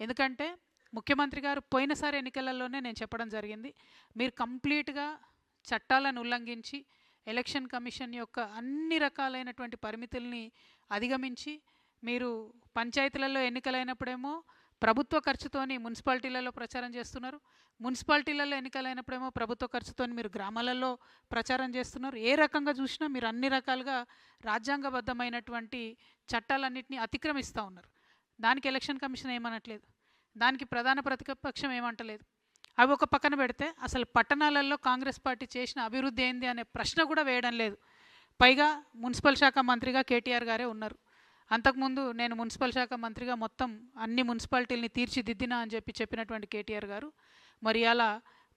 ఎందుకంటే ముఖ్యమంత్రి గారు పోయినసారి ఎన్నికలలోనే నేను చెప్పడం జరిగింది, మీరు కంప్లీట్గా చట్టాలను ఉల్లంఘించి ఎలక్షన్ కమిషన్ యొక్క అన్ని రకాలైనటువంటి పరిమితుల్ని అధిగమించి మీరు పంచాయతీలలో ఎన్నికలైనప్పుడేమో ప్రభుత్వ ఖర్చుతోని మున్సిపాలిటీలలో ప్రచారం చేస్తున్నారు, మున్సిపాలిటీలలో ఎన్నికలైనప్పుడేమో ప్రభుత్వ ఖర్చుతోని మీరు గ్రామాలలో ప్రచారం చేస్తున్నారు. ఏ రకంగా చూసినా మీరు అన్ని రకాలుగా రాజ్యాంగబద్ధమైనటువంటి చట్టాలన్నింటినీ అతిక్రమిస్తూ ఉన్నారు. దానికి ఎలక్షన్ కమిషన్ ఏమనట్లేదు, దానికి ప్రధాన ప్రతిపక్షం ఏమంటలేదు. అవి ఒక పక్కన పెడితే అసలు పట్టణాలలో కాంగ్రెస్ పార్టీ చేసిన అభివృద్ధి ఏంది అనే ప్రశ్న కూడా వేయడం లేదు. పైగా మున్సిపల్ శాఖ మంత్రిగా కేటీఆర్ గారే ఉన్నారు. అంతకుముందు నేను మున్సిపల్ శాఖ మంత్రిగా మొత్తం అన్ని మున్సిపాలిటీలని తీర్చిదిద్దినా అని చెప్పినటువంటి కేటీఆర్ గారు మరి అలా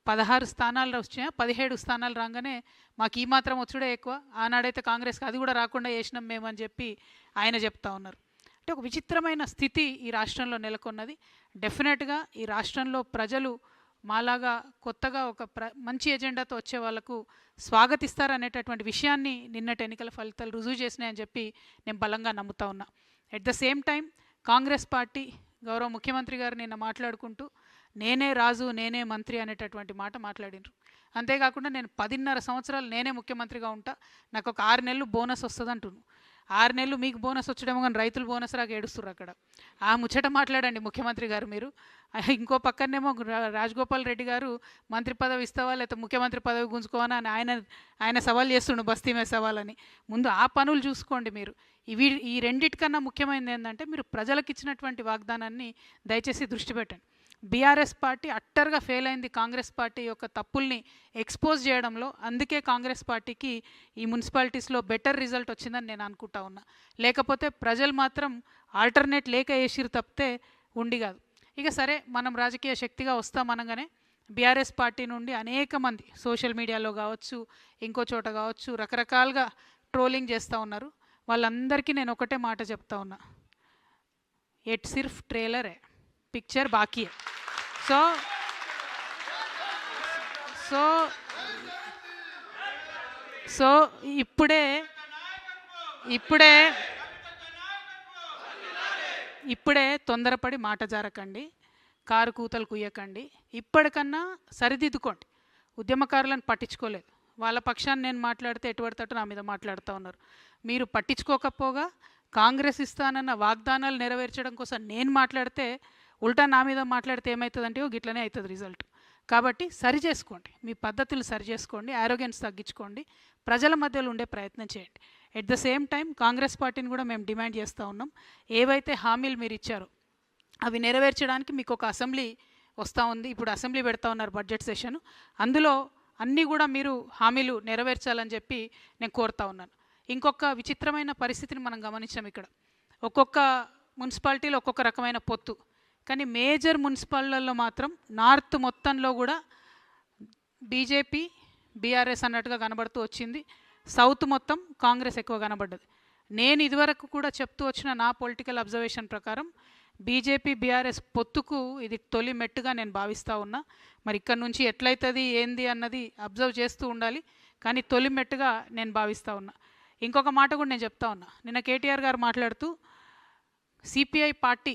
16 స్థానాలు వచ్చినా 17 స్థానాలు రాగానే మాకు ఈ మాత్రం వచ్చుడే ఎక్కువ, ఆనాడైతే కాంగ్రెస్కి అది కూడా రాకుండా చేసినాం మేము అని చెప్పి ఆయన చెప్తా ఉన్నారు. అంటే ఒక విచిత్రమైన స్థితి ఈ రాష్ట్రంలో నెలకొన్నది. డెఫినెట్గా ఈ రాష్ట్రంలో ప్రజలు మాలాగా కొత్తగా ఒక మంచి ఎజెండాతో వచ్చే వాళ్ళకు స్వాగతిస్తారనేటటువంటి విషయాన్ని నిన్నటి ఎన్నికల ఫలితాలు రుజువు చేసినాయని చెప్పి నేను బలంగా నమ్ముతా ఉన్నా. At the same time Congress party గౌరవ ముఖ్యమంత్రి గారు నిన్న మాట్లాడుకుంటూ నేనే రాజు నేనే మంత్రి అనేటటువంటి మాట మాట్లాడినారు. అంతేకాకుండా నేను 10.5 సంవత్సరాలు నేనే ముఖ్యమంత్రిగా ఉంటా, నాకు ఒక 6 నెలలు బోనస్ వస్తుంది అంటున్నాను. 6 నెలలు మీకు బోనస్ వచ్చడేమో కానీ రైతులు బోనస్ రాక ఏడుస్తున్నారు అక్కడ. ఆ ముచ్చట మాట్లాడండి ముఖ్యమంత్రి గారు మీరు. ఇంకో పక్కనేమో రాజగోపాల్ రెడ్డి గారు మంత్రి పదవి ఇస్తావా లేకపోతే ముఖ్యమంత్రి పదవి గుంజుకోవా అని ఆయన సవాల్ చేస్తుండు, బస్తీ మీద సవాలని. ముందు ఆ పనులు చూసుకోండి మీరు. ఈ రెండిటికన్నా ముఖ్యమైనది ఏంటంటే మీరు ప్రజలకు ఇచ్చినటువంటి వాగ్దానాన్ని దయచేసి దృష్టి పెట్టండి. బీఆర్ఎస్ పార్టీ అట్టర్గా ఫెయిల్ అయింది కాంగ్రెస్ పార్టీ యొక్క తప్పుల్ని ఎక్స్పోజ్ చేయడంలో. అందుకే కాంగ్రెస్ పార్టీకి ఈ మున్సిపాలిటీస్లో బెటర్ రిజల్ట్ వచ్చిందని నేను అనుకుంటా ఉన్నా. లేకపోతే ప్రజలు మాత్రం ఆల్టర్నేట్ లేక వేసిరు తప్పితే ఉండి కాదు. ఇక సరే మనం రాజకీయ శక్తిగా వస్తామనగానే బీఆర్ఎస్ పార్టీ నుండి అనేక మంది సోషల్ మీడియాలో కావచ్చు ఇంకో చోట కావచ్చు రకరకాలుగా ట్రోలింగ్ చేస్తూ ఉన్నారు. వాళ్ళందరికీ నేను ఒకటే మాట చెప్తా ఉన్నా, ఎట్ సిర్ఫ్ ట్రేలర్ है, पिक्चर बाकी है. సో ఇప్పుడే తొందరపడి మాట జారకండి, కారు కూతలు కుయ్యకండి. ఇప్పటికన్నా సరిదిద్దుకోండి. ఉద్యమకారులను పట్టించుకోలేదు, వాళ్ళ పక్షాన్ని నేను మాట్లాడితే ఎటువడతట్టు నా మీద మాట్లాడుతూ ఉన్నారు. మీరు పట్టించుకోకపోగా కాంగ్రెస్ ఇస్తానన్న వాగ్దానాలు నెరవేర్చడం కోసం నేను మాట్లాడితే ఉల్టా నా మీద మాట్లాడితే ఏమవుతుందంటే గిట్లనే అవుతుంది రిజల్ట్. కాబట్టి సరి చేసుకోండి, మీ పద్ధతులు సరి చేసుకోండి, ఆరోగ్యాన్ని తగ్గించుకోండి, ప్రజల మధ్యలో ఉండే ప్రయత్నం చేయండి. At the same time Congress పార్టీని కూడా మేము డిమాండ్ చేస్తూ ఉన్నాం, ఏవైతే హామీలు మీరు ఇచ్చారో అవి నెరవేర్చడానికి మీకు ఒక అసెంబ్లీ వస్తూ ఉంది. ఇప్పుడు అసెంబ్లీ పెడతా ఉన్నారు బడ్జెట్ సెషన్, అందులో అన్నీ కూడా మీరు హామీలు నెరవేర్చాలని చెప్పి నేను కోరుతా ఉన్నాను. ఇంకొక విచిత్రమైన పరిస్థితిని మనం గమనించాం. ఇక్కడ ఒక్కొక్క మున్సిపాలిటీలో ఒక్కొక్క రకమైన పొత్తు, కానీ మేజర్ మున్సిపాలిటీలలో మాత్రం నార్త్ మొత్తంలో కూడా బీజేపీ బీఆర్ఎస్ అన్నట్టుగా కనబడుతూ వచ్చింది, సౌత్ మొత్తం కాంగ్రెస్ ఎక్కువ కనబడ్డది. నేను ఇదివరకు కూడా చెప్తూ వచ్చిన నా పొలిటికల్ అబ్జర్వేషన్ ప్రకారం బీజేపీ బీఆర్ఎస్ పొత్తుకు ఇది తొలి మెట్టుగా నేను భావిస్తూ ఉన్నా. మరి ఇక్కడ నుంచి ఎట్లయితుంది ఏంది అన్నది అబ్జర్వ్ చేస్తూ ఉండాలి, కానీ తొలి మెట్టుగా నేను భావిస్తూ ఉన్నా. ఇంకొక మాట కూడా నేను చెప్తా ఉన్నా, నిన్న కేటీఆర్ గారు మాట్లాడుతూ సిపిఐ పార్టీ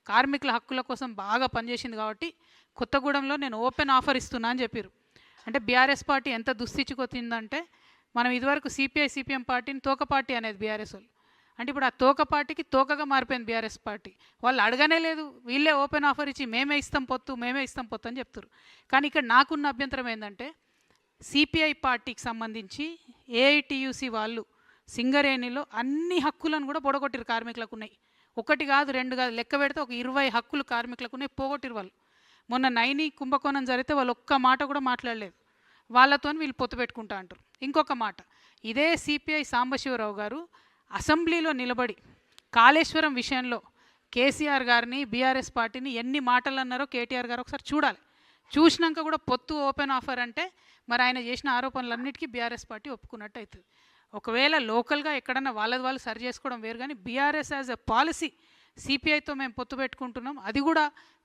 కార్మికుల హక్కుల కోసం బాగా పనిచేసింది కాబట్టి కొత్తగూడెంలో నేను ఓపెన్ ఆఫర్ ఇస్తున్నా అని చెప్పారు. అంటే బీఆర్ఎస్ పార్టీ ఎంత దుస్థితికొచ్చిందంటే, మనం ఇదివరకు సిపిఎం పార్టీని తోక పార్టీ అనేది బీఆర్ఎస్ వాళ్ళు, అంటే ఇప్పుడు ఆ తోక పార్టీకి తోకగా మారిపోయింది బీఆర్ఎస్ పార్టీ. వాళ్ళు అడగనే లేదు, వీళ్ళే ఓపెన్ ఆఫర్ ఇచ్చి మేమే ఇస్తాం పొత్తు అని చెప్తారు. కానీ ఇక్కడ నాకున్న అభ్యంతరం ఏంటంటే, సిపిఐ పార్టీకి సంబంధించి ఏఐటియుసి వాళ్ళు సింగరేణిలో అన్ని హక్కులను కూడా పొడగొట్టిరు. కార్మికులకు ఉన్నాయి, ఒకటి కాదు రెండు కాదు, లెక్క పెడితే ఒక 20 హక్కులు కార్మికులకు ఉన్నాయి, పోగొట్టిరు వాళ్ళు. మొన్న నైని కుంభకోణం జరిగితే వాళ్ళు ఒక్క మాట కూడా మాట్లాడలేదు, వాళ్ళతో వీళ్ళు పొత్తు పెట్టుకుంటా అంటారు. ఇంకొక మాట, ఇదే సిపిఐ సాంబశివరావు గారు అసెంబ్లీలో నిలబడి కాళేశ్వరం విషయంలో కేసీఆర్ గారిని బీఆర్ఎస్ పార్టీని ఎన్ని మాటలు అన్నారో కేటీఆర్ గారు ఒకసారి చూడాలి. చూసినాక కూడా పొత్తు ఓపెన్ ఆఫర్ అంటే మరి ఆయన చేసిన ఆరోపణలన్నిటికీ బీఆర్ఎస్ పార్టీ ఒప్పుకున్నట్టు అవుతుంది. ఒకవేళ లోకల్గా ఎక్కడన్నా వాళ్ళది వాళ్ళు సరి చేసుకోవడం వేరు, కానీ బీఆర్ఎస్ యాజ్ ఎ పాలసీ సిపిఐతో మేము పొత్తు పెట్టుకుంటున్నాం, అది కూడా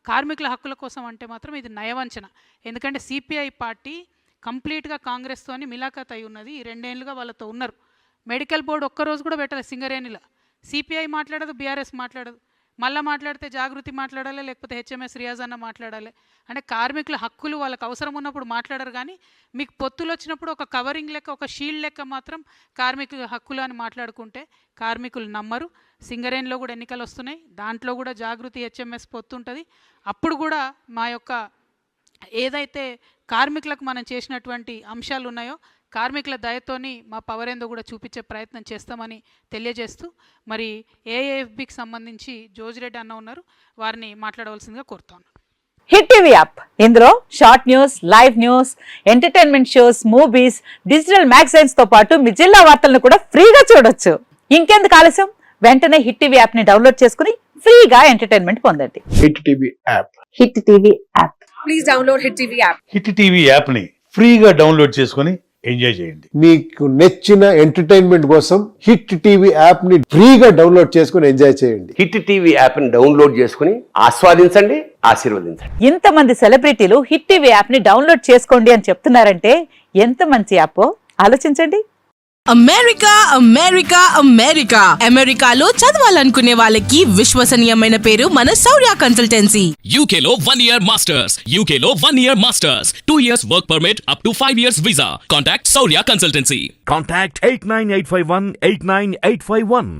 కార్మికుల హక్కుల కోసం అంటే మాత్రం ఇది నయవంచన. ఎందుకంటే సిపిఐ పార్టీ కంప్లీట్గా కాంగ్రెస్తో మిలాఖత్ అయి ఉన్నది, ఈ 2 ఏళ్ళుగా వాళ్ళతో ఉన్నారు. మెడికల్ బోర్డు ఒక్కరోజు కూడా పెట్టలేదు సింగరేణిలో. సిపిఐ మాట్లాడదు, బీఆర్ఎస్ మాట్లాడదు. మళ్ళీ మాట్లాడితే జాగృతి మాట్లాడాలి, లేకపోతే హెచ్ఎంఎస్ రియాజ్ అన్న మాట్లాడాలి. అంటే కార్మికుల హక్కులు వాళ్ళకి అవసరం ఉన్నప్పుడు మాట్లాడరు, కానీ మీకు పొత్తులు వచ్చినప్పుడు ఒక కవరింగ్ లెక్క, ఒక షీల్డ్ లెక్క మాత్రం కార్మికుల హక్కులు అని మాట్లాడుకుంటే కార్మికులు నమ్మరు. సింగరేణిలో కూడా ఎన్నికలు వస్తున్నాయి, దాంట్లో కూడా జాగృతి హెచ్ఎంఎస్ పొత్తు ఉంటుంది. అప్పుడు కూడా మా యొక్క ఏదైతే కార్మికులకు మనం చేసినటువంటి అంశాలు ఉన్నాయో కార్మికుల దయతోని మా పవర్ ఏందో కూడా చూపించే ప్రయత్నం చేస్తామని తెలియజేస్తూ, మరి ఏఏఎఫ్బికి సంబంధించి జోజిరెడ్డి అన్న ఉన్నారు, వారిని మాట్లాడవలసిందిగా కోరుతాను. హిట్ టీవీ యాప్, ఇందులో short news, live news, entertainment shows, movies, digital magazines తో పాటు మీ జిల్లా వార్తలను కూడా ఫ్రీగా చూడొచ్చు. ఇంకెందుకు ఆలస్యం, వెంటనే హిట్ టీవీ యాప్ ని డౌన్లోడ్ చేసుకుని ఫ్రీగా ఎంటర్టైన్మెంట్ పొందండి. Hit TV app. Hit TV app. Please download hit TV app. Hit TV app ని ఫ్రీగా డౌన్లోడ్ చేసుకొని ఎంజాయ్ చేయండి. మీకు నచ్చిన ఎంటర్టైన్మెంట్ కోసం హిట్ టీవీ యాప్ ని ఫ్రీగా డౌన్లోడ్ చేసుకుని ఎంజాయ్ చేయండి. హిట్ టీవీ యాప్ ని డౌన్లోడ్ చేసుకుని ఆస్వాదించండి, ఆశీర్వదించండి. ఇంతమంది సెలబ్రిటీలు హిట్ టీవీ యాప్ ని డౌన్లోడ్ చేసుకోండి అని చెప్తున్నారంటే ఎంత మంచి యాప్ ఆలోచించండి. అమెరికా అమెరికా అమెరికా అమెరికాలో చదవాలనుకునే వాళ్ళకి విశ్వసనీయమైన పేరు మన శౌర్య కన్సల్టెన్సీ. UK లో 1 year masters. UK లో 1 year masters. 2 years work permit up to 5 years visa. Contact Saurya Consultancy. Contact 89851 89851.